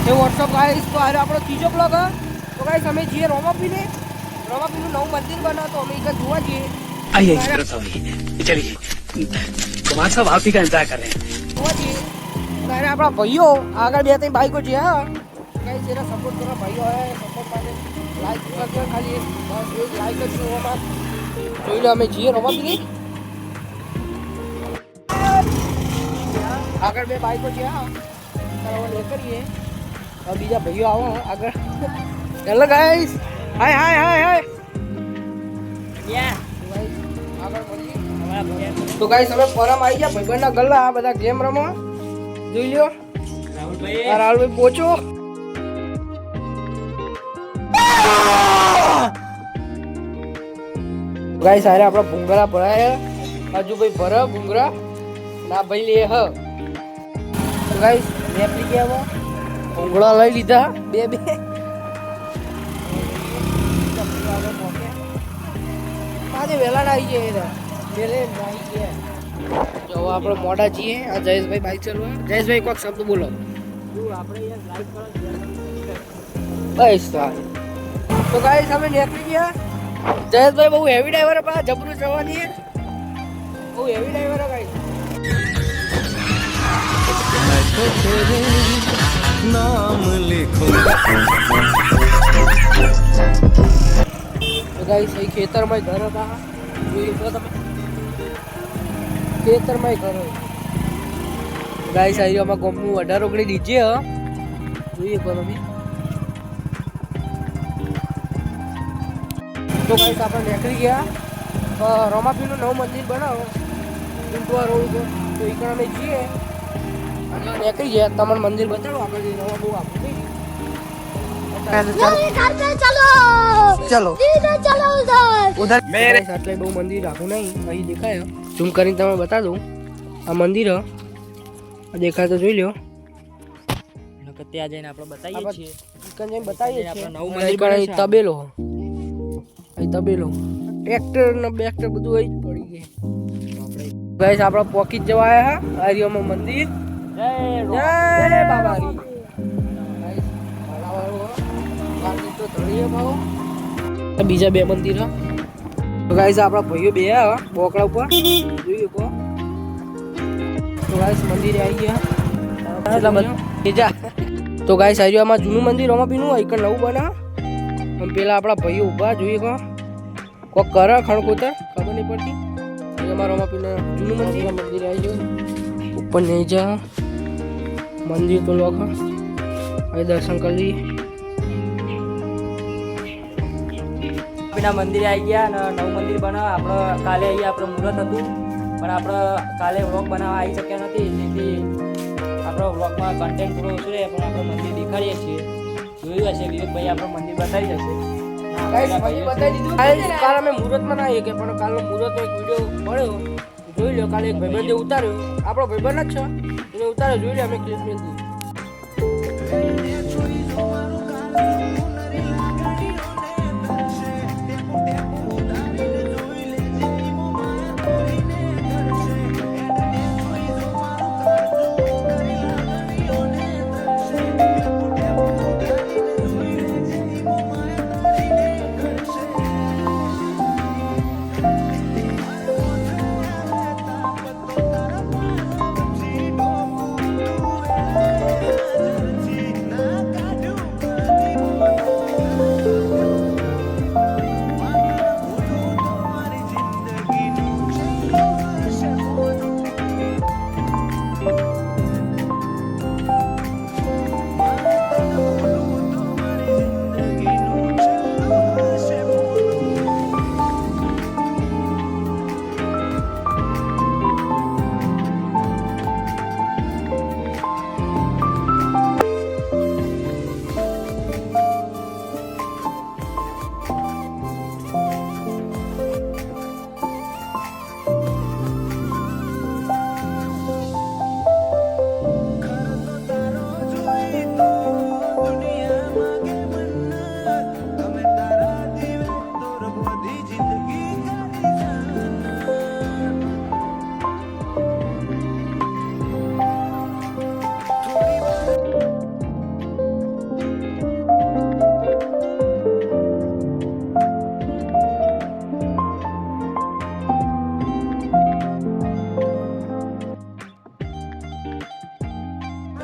એ WhatsApp guys તો આજે આપણો ત્રીજો બ્લોગ હ તો ગાઈસ અમે જઈએ રોમાપીને રોમાપીનું નવું મંદિર બના તો અમે એક જોવા જઈએ आइए चलिए कुमार साहब आप ही का इंतजार कर रहे हैं જોવા જઈએ ત્યારે આપણા ભાઈઓ આગળ બે ત્રણ બાઈકો છે હા ગાઈસ એના સપોર્ટ કરવા ભાઈઓ આવે સપોર્ટ માટે લાઈક કરજો ખાલી બસ એક લાઈક જ જોવામાં જોઈ લો અમે જઈએ રોમાપીને આગળ બે બાઈકો છે હા હવે લે કરીએ બીજા ભાઈઓ આવો આગળ હેલો ગાઈસ હાય હાય હાય હાય તો ગાઈસ અમે પરમ આવી ગયા ભાઈબંધના ગલ્લા આ બધા ગેમ રમો જોઈ લ્યો રાહુલભાઈ પોચો ગાઈસ આરે આપણા ભૂંગરા ભરાયા હજુ ભાઈ ભર ભૂંગરા ના ભાઈ લે હ તો ગાઈસ મેપ લઈ ગયા ભૂંગળા લઈ લીધા બે બે આજે વેલા ના આવી ગયા વેલે આવી ગયા જો આપણે મોડા છીએ આ જયેશભાઈ બાઈક ચલાવવા જયેશભાઈ કોઈક શબ્દ બોલો બસ તો ગાઈસ અમે નીકળી ગયા જયેશભાઈ બહુ હેવી ડ્રાઈવર પા જબરું જવાની બહુ હેવી ડ્રાઈવર ગાઈસ नाम लिखो તો ગાઈસ અહીં ખેતરમાં ઘર હતા જોઈ તો તમે ખેતરમાં ઘર ગાઈસ આવી અમારા ગામનું 18 ડીજે હ જોઈએ કો તમે તો ગાઈસ આપણે નીકળી ગયા રોમાપીનું નવું મંદિર બનાવો ઇન્ટુઆ રોડ ઉપર તો એકણ અમે જઈએ અને નીકળી ગયા તમને મંદિર બતાવો આપણે નવા બહુ આપણું चलो उधर मेरे साथ बहू मंदिर आखू नहीं अही देखाय झूम કરીને તમે બતા દઉં આ મંદિર દેખાય તો જોઈ લ્યો ત્યાં જઈને આપણે બતાવીએ છીએ ચિકન જઈને બતાવીએ છીએ આપણે નવું મંદિર બનાવી તબેલો અહીં તબેલો ટ્રેક્ટર ને બેક્ટર બધું અહીં પડી ગયું ગાઈસ આપણે પોકી જવા આયા આર્યમાં મંદિર જય બાબા બીજા બે મંદિર તો ગાઈસ આપણા ભાઈઓ બે બોકડા ઉપર જોઈએ કો તો ગાઈસ મંદિરે આવી ગયા તો ગાઈસ આવી આમાં જૂનું મંદિર રોમાપીનું એક નવું બના અને પેલા આપણા ભાઈઓ ઊભા જોઈએ કોક કરે ખણકોતર ખબર નહીં પડતી અમારા રોમાપીનું જૂનું મંદિર આવી ગયું ઉપર નહીં જા મંદિર તો લોક અહીં દર્શન કરી લઈએ મંદિરે આવી ગયા અને નવું મંદિર બનાવવા આપણે કાલે અહીંયા આપણે મુહૂર્ત હતું પણ આપણે કાલે વ્લોગ બનાવવા આવી શક્યા નથી જેથી આપણો વ્લોગમાં કન્ટેન્ટ થોડો ઓછું રહે પણ આપણે મંદિર દેખાડીએ છીએ જોયું હશે વિવેકભાઈ આપણું મંદિર બતાવી જશે કાલે અમે મુહૂર્તમાં ના કે પણ કાલનો મુહૂર્તનો એક વિડીયો મળ્યો જોઈ લો કાલે એક ભાઈબંધે ઉતાર્યો આપણો ભાઈબંધ જ છે એને ઉતાર્યો જોઈ લો અમે ક્લિપ મેળવી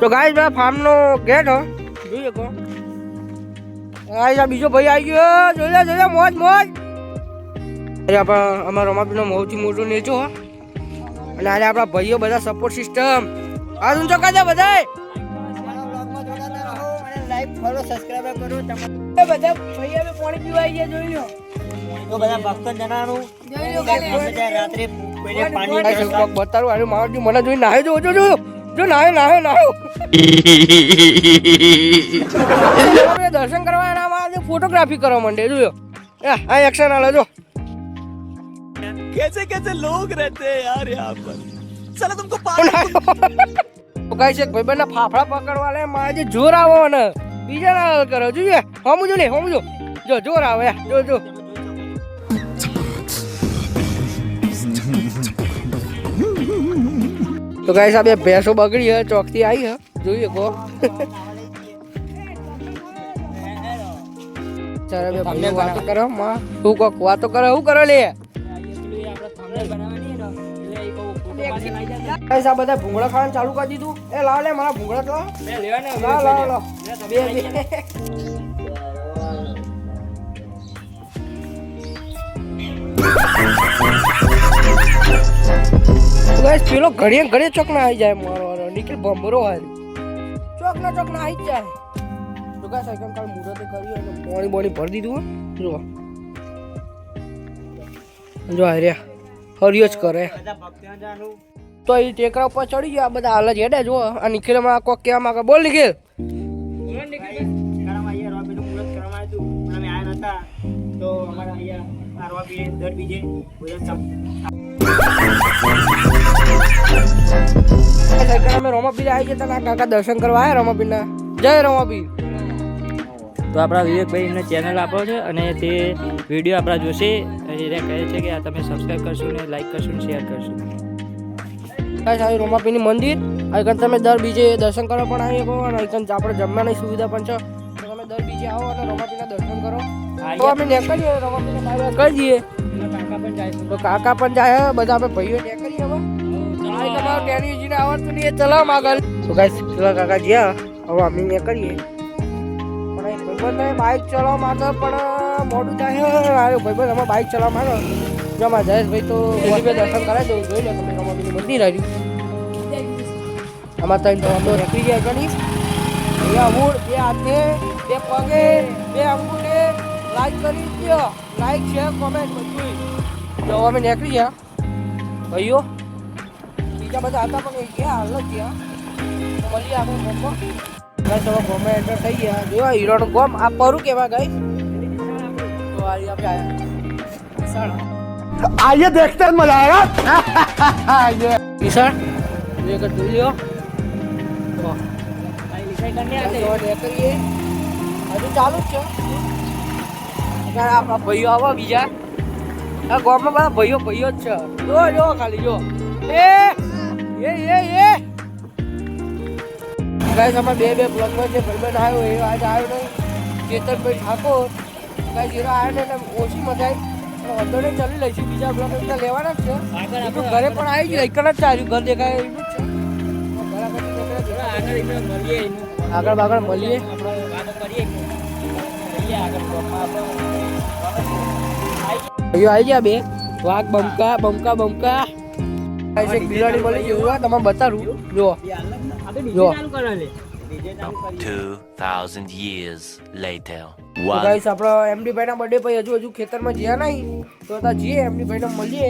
તો ગાઈસ આ ફાર્મનો ગેટ હો જોઈએ કો ગાઈસ આ બીજો ભાઈ આવી ગયો જોઈ લે મોજ મોજ અરે આપણા અમારા રમાપીનો સૌથી મોટો નેચો હો અને આજે આપણા ભાઈઓ બધા સપોર્ટ સિસ્ટમ આ ઊંચો કાજા બધાય લાઈક ફોલો સબસ્ક્રાઇબ કરો તમારે બધા ભાઈઓ મે પાણી પીવા આવી ગયા જોઈ લો તો બધા ભક્તો જણાનું જોઈ લો રાત્રે કોઈને પાણી બતારું આરે માવજી મને જોઈ નાહે જો નાહે દર્શન કરવા એના માં ફોટોગ્રાફી કરવા માંડે જોયો આ એક્શન આલે જો कैसे कैसे लोग रहते हैं यार यहाँ पर साला तुमको કઈ છે ભાઈ બના ફાફડા પકડવા લે મારે જોર આવો ને બીજા ના કરો જોઈએ હોમું જો જોર આવે જો તો ગાઈસ આ બે ભેંસો બગડી હે ચોકથી આવી હે જોઈએ કો ચારે બે ભાઈઓ વાતો કરો માં તું કોક વાતો કરે હું કરો લે ગાઈસ આ બધા ભૂંગળા ખાવાનું ચાલુ કરી દીધું એ લાવ લે મારા ભૂંગળા તો લાવ બે ગાઈસ પેલો ઘડીએ ચોક ના આવી જાય મારો નિકલ બમ્બરો હાલ ચોક ના આવી જ જાય તો ગાઈસ આઈકન કાલ મુહૂર્તે કર્યું અને પાણી ભરી દીધું જો હર્યા હરિયો જ કરે તો એ ટેકરા ઉપર ચડી ગયા બધા હાલ જ હેડે જો આ નિખિલમાં કોક કેવા માંગે બોલ નિખિલ અમે રોમાપીર આવી જતા ના કાકા દર્શન કરવા આવ્યા રોમાપીરના જય રોમાપીર તો આપણા વિવેકભાઈ એમને ચેનલ આપો છે અને તે વિડીયો આપણા જોશે એ કહે છે કે આ તમે સબસ્ક્રાઈબ કરશો ને લાઈક કરશો ને શેર કરશો ગાઈસ આ રોમાપીરની મંદિર આઈકન તમે દર બીજે દર્શન કરવા પણ આવી શકો અને આઈકન આપણે જમવાની સુવિધા પણ છે તો તમે દર બીજે આવો અને રોમાપીરના દર્શન કરો તો અમે નીકળીએ રોમાપીને બાય કરી દઈએ તો કાકા પણ જાય બધા અમે ભાઈઓ નીકળીએ હવે તમારું ટેનિજીને આવડતું નહીં ચલો આગળ તો ગાઈસ પેલા કાકા જ્યાં હવે અમે નીકળીએ બાઇક ચલાવવા માંગે પણ મોડું થાય ભાઈ અમે બાઇક ચલાવવા માંગો જો અમારા જયેશભાઈ તો દર્શન કરાવી દઉં જોઈ લો તમે રમાપીનું મંદિર આવ્યું અમારે ત્રણ તો નીકળી જાય ઘણી બે અમૂળ બે હાથે બે પગે બે અંગૂઠે લાઈક કરી દો લાઈક શેર કોમેન્ટ બધું જો અમે નીકળી ગયા ભાઈઓ બીજા બધા હતા પણ ગયા હાલ જ ગયા તો મળીએ આપણે ગોમ એન્ટર થઈ ગયા જો હીરોનો ગોમ આ પરું કેવા ગઈ તો આપણે आइए देखते हैं मजा आएगा વિશાળ ये कर જોઈ લો કરીએ હજુ ચાલુ જ છે આપણા ભાઈઓ આવો બીજા આ ગામમાં બધા ભાઈઓ જ છે જો ખાલી જો એ ગાઈસ અમાર બે બ્લોગમાં જે ભાઈબંધ આવ્યો એ આજે આવ્યો નહીં ચેતનભાઈ ઠાકોર ગાઈસ હીરો આવ્યો ને એટલે ઓછી મજા આવી વધુ ચાલી લઈશું બીજા બ્લોગ એટલે લેવાના જ છે ઘરે પણ આવી જ એક જ ચાલ્યું ઘર દેખાય એવું જ છે આગળ મળીએ ભાઈઓ આવી ગયા બે વાઘ બમકા બિલાડી મળી ગયું તમે બતાડું જો 2000 years later. ગાઈસ આપણા એમડી ભાઈના બર્થડે પર હજુ ખેતરમાં જ્યાં નહીં તો તા જઈએ એમડી ભાઈને મળીએ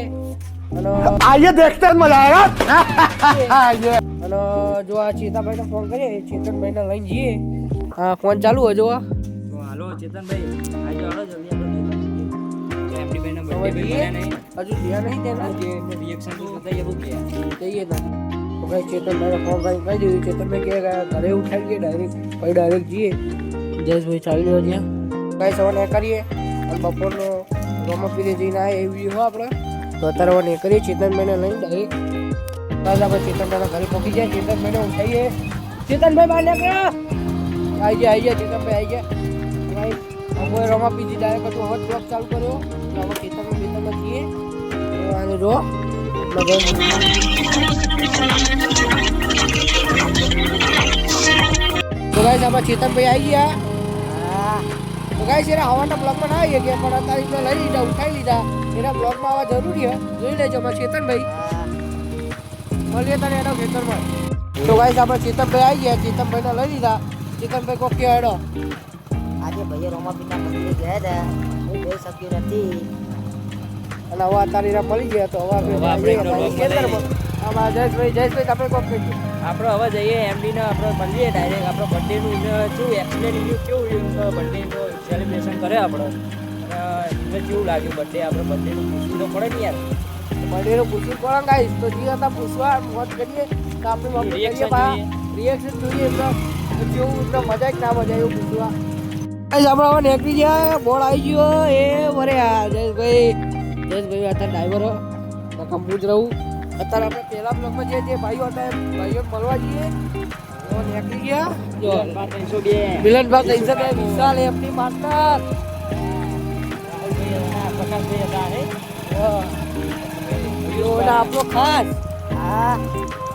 અને आइए देखते हैं मजा आएगा અને જો આ ચેતાભાઈને ફોન કરીએ ચેતનભાઈને લઈને જઈએ હા ફોન ચાલુ હજુ હાલો ચેતનભાઈ આજે હાલો જલ્દી આપણે એમડી ભાઈના બર્થડે હજુ જ્યાં નહીં તેના રિએક્શન તો બતાવીએ એવું કે જઈએ તો ભાઈ ચેતનભાઈને ફોન કરીને કહી દીધું ચેતનભાઈ કે ઘરે ઉઠાડી ગયે ડાયરેક્ટ જઈએ જયેશભાઈ ચાલી રહ્યો ત્યાં ગાઈસ હવે કરીએ અને બપોરનો રોમાપીરે જઈને આવે એ વિડીયો આપણે તો અત્યારે હવે કરીએ ચેતનભાઈને લઈને ડાયરેક્ટ બસ આપણે ચેતનભાઈના ઘરે પહોંચી જાય ચેતનભાઈને ઉઠાઈએ ચેતનભાઈ બહાર નીકળ્યા આવી ગયા ચેતનભાઈ આવી ગયા ભાઈ હવે રોમાપીજી ડાયરેક્ટ હવે બ્લોગ ચાલુ કર્યો હવે ખેતરમાં જઈએ અને જો મગર ગાઈસ આપણા ચેતનભાઈ આવી ગયા. તો ગાઈસ એના હવાના બ્લોગમાં ના આવીએ કે પણ અત્યારે એમને લઈ લીધા, ઉઠાઈ લીધા. એના બ્લોગમાં આવવા જરૂરી છે. જોઈ લેજો અમારા ચેતનભાઈ. મળીએ તને એનો ખેતરમાં. તો ગાઈસ આપણા ચેતનભાઈ આવી ગયા. ચેતનભાઈને લઈ લીધા. ચેતનભાઈ કોક કે હેડો. આજે ભાઈએ રોમાપીરના મંદિરે ગયા હતા, હું જઈ શક્યો નથી. અને હવે અત્યારે મળી ગયા તો હવે હવે આપણે આપણે એમનો બ્લોગ ખેતરમાં. આમાં જયેશભાઈ તમે કોક કહેજો. આપણે હવે જઈએ એમડીને આપણે મળીએ ડાયરેક્ટ આપણે બર્થડેનું શું એક્સપ્લેન કેવું બર્થડેનું સેલિબ્રેશન કરે આપણે અને એમને કેવું લાગ્યું બર્થડે આપણે બર્થડેનું પૂછવું તો પડે ને યાર. મંદિરે પૂછવું પડે ગાઈસ. તો જે હતા પૂછવા મોજ કરીએ તો આપણે મમ્મી કરીએ Reaction બા જોઈએ. રિએક્શન જોઈએ એમને કેવું એમને મજા કે ના મજા એવું પૂછવા. ગાઈસ આપણે હવે નીકળી ગયા. બોર્ડ આવી ગયો એ વરે આ જયેશભાઈ અત્યારે ડ્રાઈવર હું જ રહું. અત્યારે આપણે પહેલા બ્લોકમાં જે ભાઈઓ હતા એ ભાઈઓ મળવા જઈએ. તો નીકળી ગયા. જો 302 મિલનભાઈ 302 વિશાલ એમની માસ્ટર. પ્રકાશભાઈ હતા ને આપણો ખાસ હા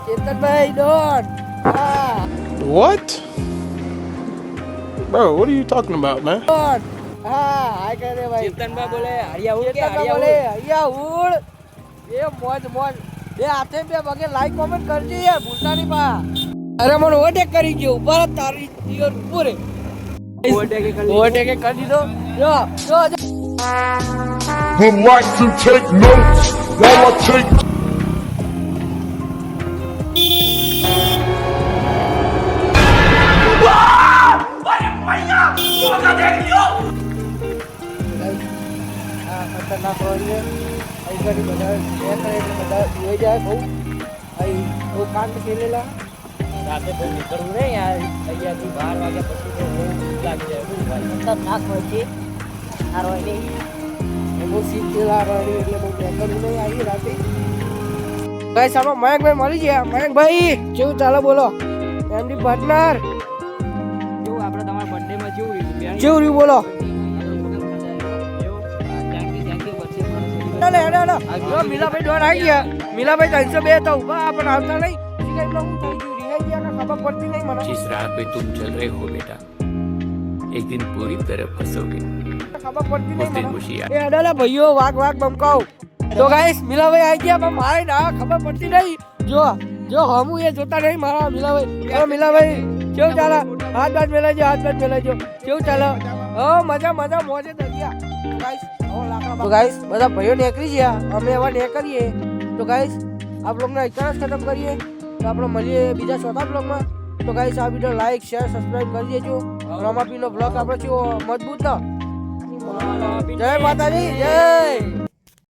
ચેતનભાઈ ડોન. હા What? Bro, what are you talking about, man? Don. હા હાય કરે ભાઈ. ચેતનભાઈ બોલે હરિયા ઉડ કે ચેતનભાઈ હરિયા બોલે ઉડ અહીંયા ઉડ. એ મોજ મોજ. બે હાથે બે પગે લાઈક કોમેન્ટ કરજે યાર ભૂલતા નહીં પા. અરે મને ઓવરટેક કરી ગયો. ઉપર જ તારી ઈયર ઉપર હે. ઓવરટેક કરી દીધો. જો જો જો. Would like to take notes while I take હા ખતરનાક રોડ છે. અહીં ઘડી બધા એટલે બધા જોઈ જાય બહુ. અહીં બહુ કાંડ ખેલેલા. રાતે બહુ નીકળવું નહીં યાર અહીંયાથી 12 વાગ્યા પછી તો બહુ લાગી જાય બહુ ભાઈ. ખતરનાક હોય છે આ રોયલી. બહુ સીટ ખેલા રોડી એટલે બહુ નીકળવું નહીં આવી રાતે. ગાઈસ આપણો મયંકભાઈ મળી ગયા. મયંકભાઈ કેવું ચાલે બોલો? એમની પાર્ટનર કેવું આપણે તમારા બર્થડેમાં કેવું રહ્યું બેન? કેવું રહ્યું બોલો? Thank you. હેડો હેડો હેડો. જો મીલાભાઈ ડોર આવી ગયા. મીલાભાઈ 302 તો ઊભા પણ આવતા નહીં. શિકાયતમાં હું થઈ ગયું રિહાઈ ગયા કે ખબર પડતી નહીં મને. जिस राह पे तुम चल रहे हो बेटा एक दिन पूरी तरह फंसोगे ખબર પડતી उस दिन નહીં खुशी મને. એ હેડો લે ભાઈઓ વાગ વાગ બમકાવ. તો ગાઈસ મીલાભાઈ આવી ગયા પણ મારે ના ખબર પડતી નહીં. જો જો હમું એ જોતા નહીં મારા મીલાભાઈ. ઓ મીલાભાઈ કેવું ચાલે? હાથ બાદ મેલાજો હાથ બાદ મેલાજો. કેવું ચાલે? મજા મજા મોજે દરિયા. તો ગાઈસ બધા ભાઈઓ નીકળી ગયા. અમે હવે નીકળીએ. તો ગાઈસ આ બ્લોગને અત્યારે જ ખતમ કરીએ. તો આપણે મળીએ બીજા ચોથા બ્લોગમાં. તો ગાઈસ આ વિડીયો લાઈક શેર સબસ્ક્રાઇબ કરી દેજો. રમાપીનો બ્લોગ આપણે કેવો મજબૂત ના. જય માતાજી જય.